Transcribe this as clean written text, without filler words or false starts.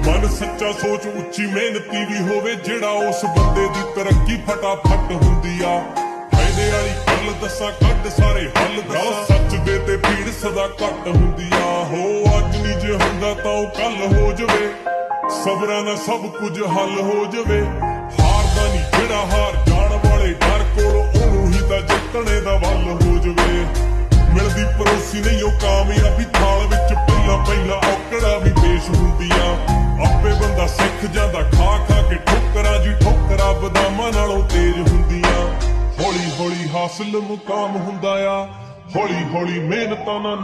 ਮਨ ਸੱਚਾ ਸੋਚ ਉੱਚੀ ਮਿਹਨਤੀ ਵੀ ਹੋਵੇ ਜਿਹੜਾ ਉਸ ਬੰਦੇ ਦੀ ਤਰੱਕੀ ਫਟਾਫਟ ਹੁੰਦੀ ਆ। ਫਾਇਦੇ ਵਾਲੀ ਗੱਲ ਦੱਸਾਂ ਕੱਢ ਸਾਰੇ ਹੱਲ ਦੱਸਾਂ, ਸੱਚ ਦੇ ਤੇ ਭੀੜ ਸਦਾ ਘੱਟ ਹੁੰਦੀ ਆ। ਹੋ ਅੱਜ ਨਹੀਂ ਜੇ ਹੁੰਦਾ ਤਾਂ ਉਹ ਕੱਲ ਹੋ ਜਾਵੇ, ਸਬਰਾਂ ਨਾਲ ਸਭ ਕੁਝ ਹੱਲ ਹੋ ਜਾਵੇ। ਹਾਰਦਾ ਨਹੀਂ ਜਿਹੜਾ ਹਾਰ ਜਾਣ ਵਾਲੇ ਡਰ ਕੋਲੋਂ, ਉਹਨੂੰ ਹੀ ਤਾਂ ਜਿੱਤਣੇ ਦਾ ਵੱਲ ਹੋ ਜਾਵੇ। ਮਿਲਦੀ ਪਰੋਸੀ ਨਹੀਂ ਉਹ ਕਾਮਯਾਬੀ, ਥਾਲ ਵਿੱਚ ਪਹਿਲਾਂ ਪਹਿਲਾਂ ਔਕੜਾ ਵੀ ਪੇਸ਼ ਹੁੰਦੀਆਂ। ਆਪੇ ਬੰਦਾ ਸਿੱਖ ਜਾਂਦਾ ਖਾ ਖਾ ਕੇ ਠੋਕਰਾਂ ਜੀ, ਠੋਕਰਾਂ ਬਦਾਮਾਂ ਨਾਲੋਂ ਤੇਜ਼ ਹੁੰਦੀਆਂ। ਹੌਲੀ ਹੌਲੀ ਹਾਸਲ ਮੁਕਾਮ ਹੁੰਦਾ ਆ, ਹੌਲੀ ਹੌਲੀ ਮਿਹਨਤਾਂ ਨਾਲ